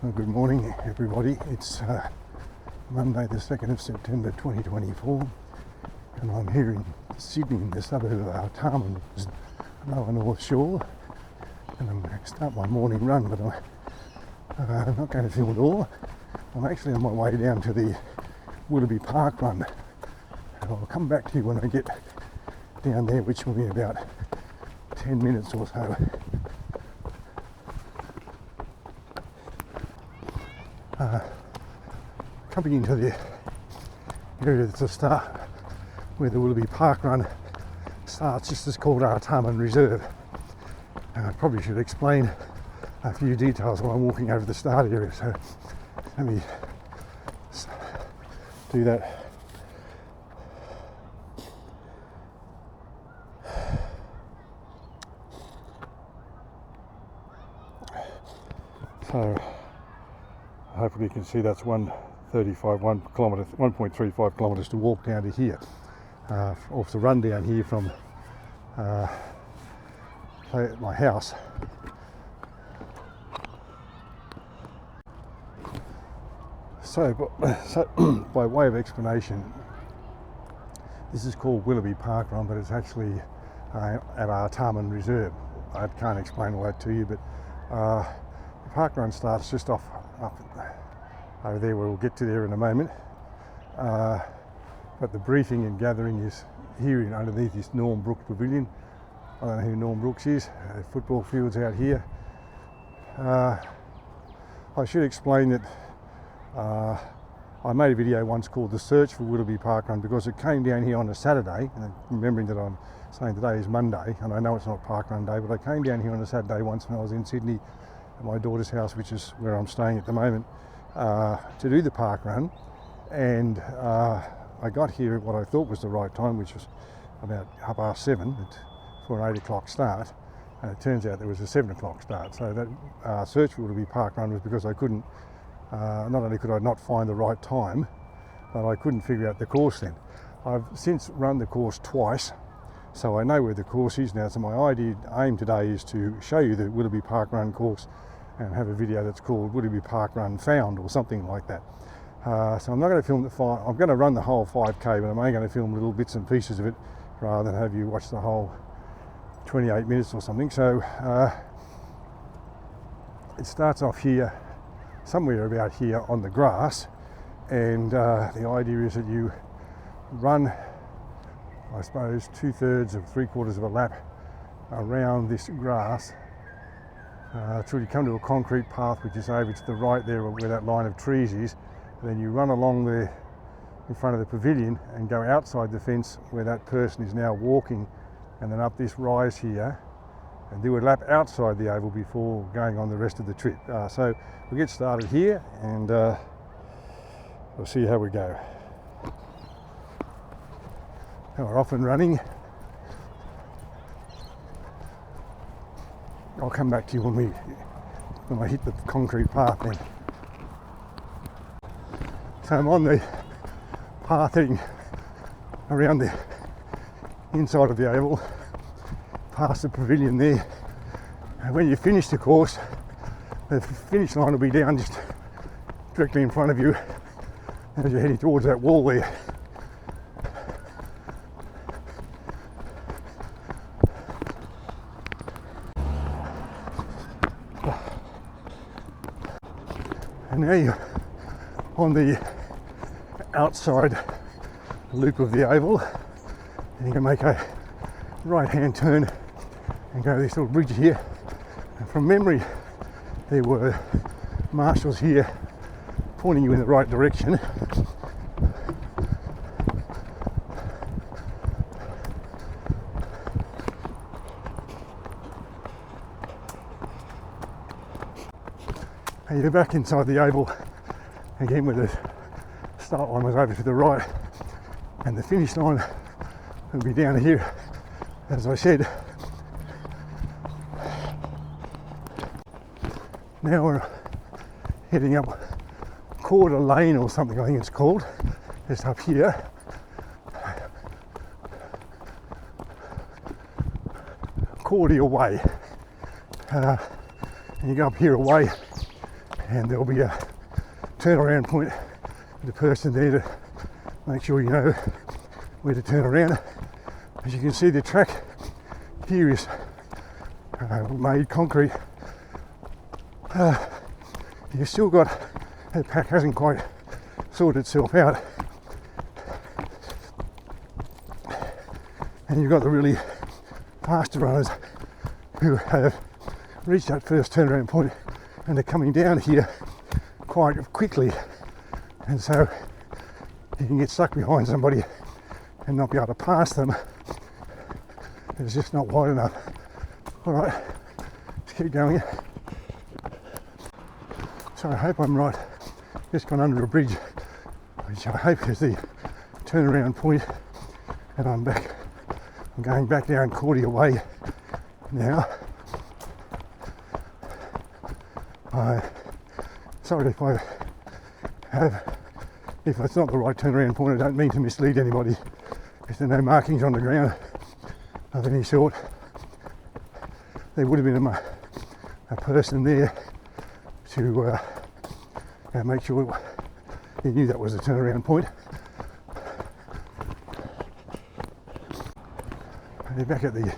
Well, good morning, everybody. It's Monday, the 2nd of September 2024, and I'm here in Sydney, in the suburb of Artarmon, which is lower North Shore, and I'm going to start my morning run, but I'm not going to film it all. I'm actually on my way down to the Willoughby parkrun, and I'll come back to you when I get down there, which will be in about 10 minutes or so. Coming into the area that's the start where the Willoughby parkrun starts. This is called Artarmon Reserve, and I probably should explain a few details while I'm walking over the start area, so let me do that. So hopefully you can see that's 1.35 kilometres to walk down to here, off the run down here from my house. So by way of explanation, this is called Willoughby parkrun, but it's actually at Artarmon Reserve. I can't explain all that to you, but the parkrun starts just up over there, where we'll get to there in a moment. But the briefing and gathering is here underneath this Norm Brooks pavilion. I don't know who Norm Brooks is. Football fields out here. I should explain that I made a video once called The Search for Willoughby Parkrun because it came down here on a Saturday, and remembering that I'm saying today is Monday, and I know it's not parkrun day, but I came down here on a Saturday once when I was in Sydney at my daughter's house, which is where I'm staying at the moment, to do the parkrun, and I got here at what I thought was the right time, which was about 7:30 for an 8 o'clock start, and it turns out there was a 7 o'clock start. So that search for Willoughby parkrun was because I couldn't, not only could I not find the right time, but I couldn't figure out the course then. I've since run the course twice, so I know where the course is now. So my aim today is to show you the Willoughby parkrun course and have a video that's called Willoughby Parkrun Found or something like that. So I'm not going to film I'm going to run the whole 5k, but I'm only going to film little bits and pieces of it rather than have you watch the whole 28 minutes or something. So it starts off here, somewhere about here on the grass, and the idea is that you run, I suppose, 2/3 of 3/4 of a lap around this grass till you come to a concrete path which is over to the right there where that line of trees is. Then you run along there in front of the pavilion and go outside the fence where that person is now walking, and then up this rise here and do a lap outside the oval before going on the rest of the trip. So we'll get started here, and we'll see how we go. Now we're off and running. I'll come back to you when I hit the concrete path then. So I'm on the path heading around the inside of the oval, past the pavilion there. And when you finish the course, the finish line will be down just directly in front of you as you're heading towards that wall there. And now you're on the outside loop of the oval, and you can make a right hand turn and go this little bridge here. And from memory, there were marshals here pointing you in the right direction. And you're back inside the oval again, where the start line was over to the right, and the finish line will be down here, as I said. Now we're heading up Quarter Lane or something, I think it's called, just up here. Cordial Way. And you go up here away and there'll be a turnaround point with the person there to make sure you know where to turn around. As you can see, the track here is made concrete. You've still got, the pack hasn't quite sorted itself out, and you've got the really faster runners who have reached that first turnaround point and they're coming down here quite quickly, and so you can get stuck behind somebody and not be able to pass them. It's just not wide enough. Alright, let's keep going. So I hope I'm right. Just gone under a bridge, which I hope is the turnaround point, and I'm back. I'm going back down Cordia Way now. Sorry if I have, if it's not the right turnaround point. I don't mean to mislead anybody. If there are no markings on the ground of any sort, there would have been a person there to make sure he knew that was the turnaround point. And they're back at the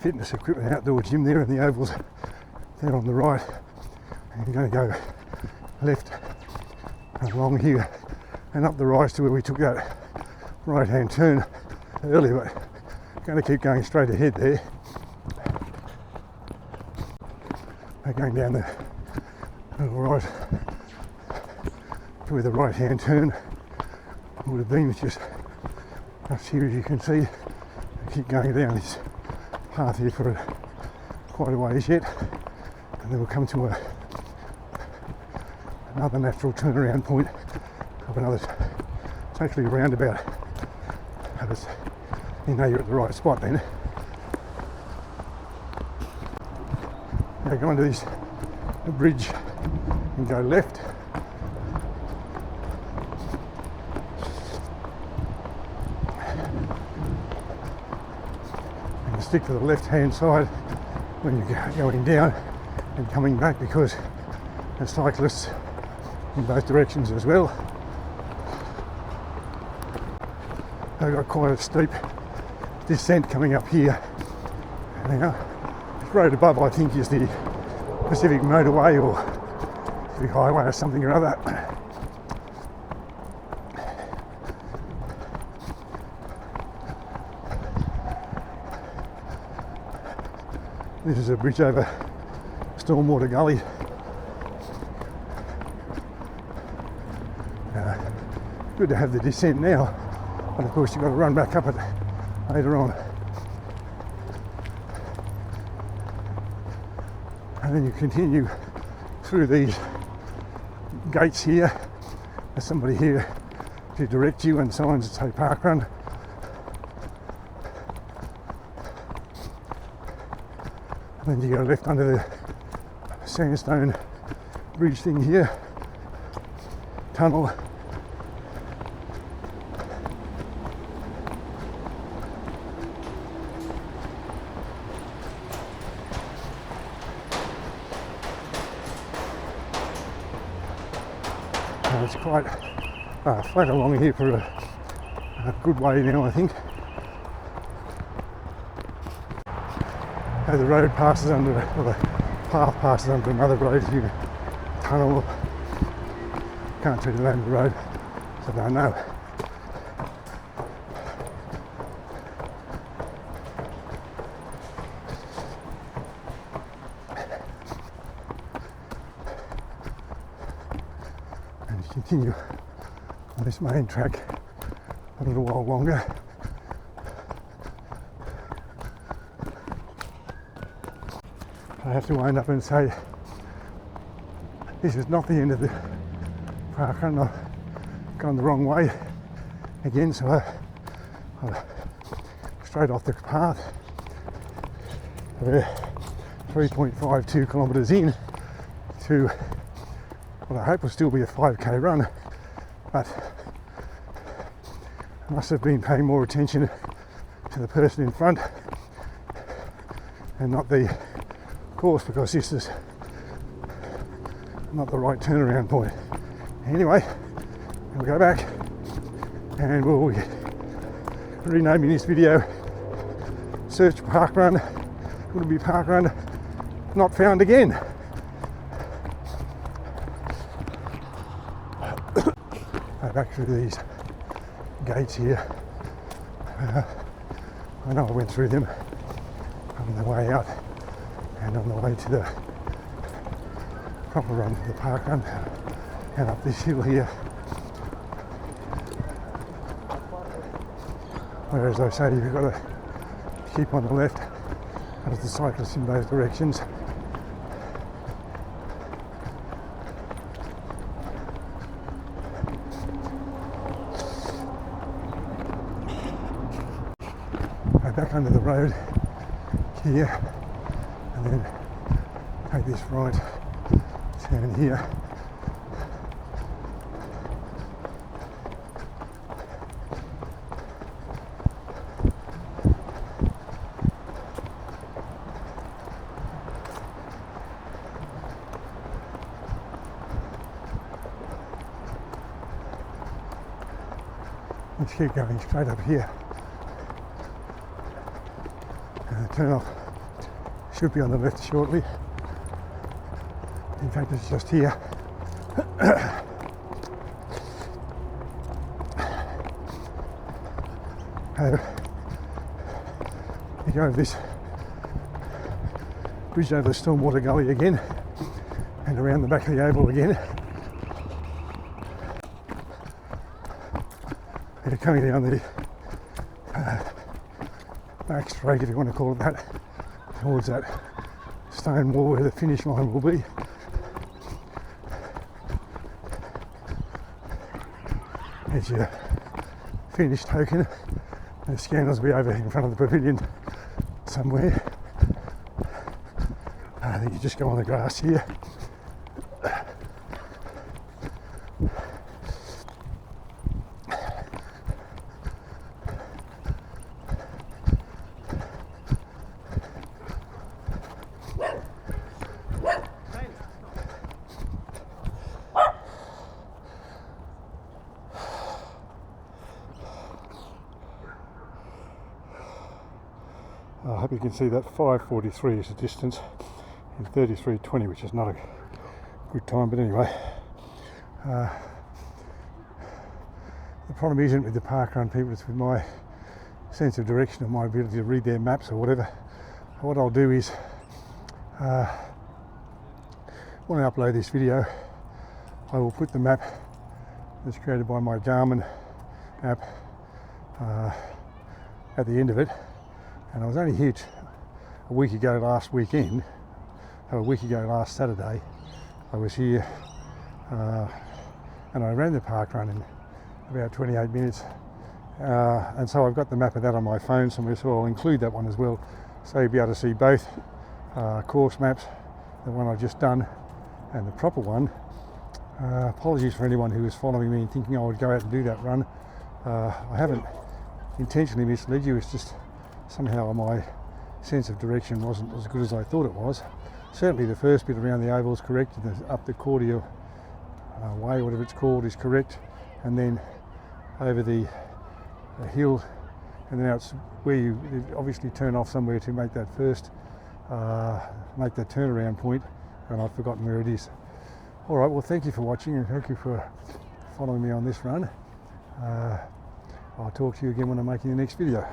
fitness equipment outdoor gym there in the ovals there on the right. And you're going to go left along here and up the rise to where we took that right hand turn earlier, but I'm going to keep going straight ahead there. We're going down the little right to where the right hand turn would have been, which is up here, as you can see. I keep going down this path here for quite a ways yet, and then we'll come to another natural turnaround point of another, it's actually a roundabout, but you know you're at the right spot then. Now go under this bridge and go left. And stick to the left hand side when you're going down and coming back, because there's cyclists in both directions as well. I've got quite a steep descent coming up here. Now, this road above I think is the Pacific Motorway or Pacific Highway or something or other. This is a bridge over Stormwater Gully. Good to have the descent now, but of course you've got to run back up it later on. And then you continue through these gates here. There's somebody here to direct you and signs that say parkrun. And then you go left under the sandstone bridge thing here, tunnel. It's quite flat along here for a good way now, I think. The road passes under, or the path passes under another road here, tunnel. Can't see the name of the road, so I don't know. Continue on this main track a little while longer. I have to wind up and say this is not the end of the parkrun. I've gone the wrong way again, so I'm straight off the path. We're 3.52 kilometres in to what I hope will still be a 5k run, but I must have been paying more attention to the person in front and not the course, because this is not the right turnaround point. Anyway, we'll go back and we'll be renaming this video Search Parkrun, Willoughby Parkrun, not found again. Back through these gates here. I know I went through them on the way out and on the way to the proper run, the park run, and up this hill here. Whereas I say you've got to keep on the left as the cyclists in those directions. Back under the road here, and then take this right turn here. Let's keep going straight up here. Turn off should be on the left shortly. In fact, it's just here. You go over this bridge over the Stormwater Gully again, and around the back of the oval again. And you're coming down the back straight, if you want to call it that, towards that stone wall where the finish line will be. There's your finish token. The scanners will be over in front of the pavilion somewhere. I think you just go on the grass here. I hope you can see that 5:43 is the distance in 33:20, which is not a good time, but anyway. The problem isn't with the parkrun people, it's with my sense of direction and my ability to read their maps or whatever. What I'll do is, when I upload this video, I will put the map that's created by my Garmin app at the end of it. And I was only here a week ago last Saturday. I was here and I ran the parkrun in about 28 minutes. And so I've got the map of that on my phone somewhere, so I'll include that one as well. So you'll be able to see both course maps, the one I've just done and the proper one. Apologies for anyone who was following me and thinking I would go out and do that run. I haven't intentionally misled you, it's just somehow my sense of direction wasn't as good as I thought it was. Certainly the first bit around the oval is correct, up the Cordia way, whatever it's called, is correct, and then over the hill, and then it's where you obviously turn off somewhere to make that first, make that turnaround point, and I've forgotten where it is. Alright, well thank you for watching and thank you for following me on this run. I'll talk to you again when I'm making the next video.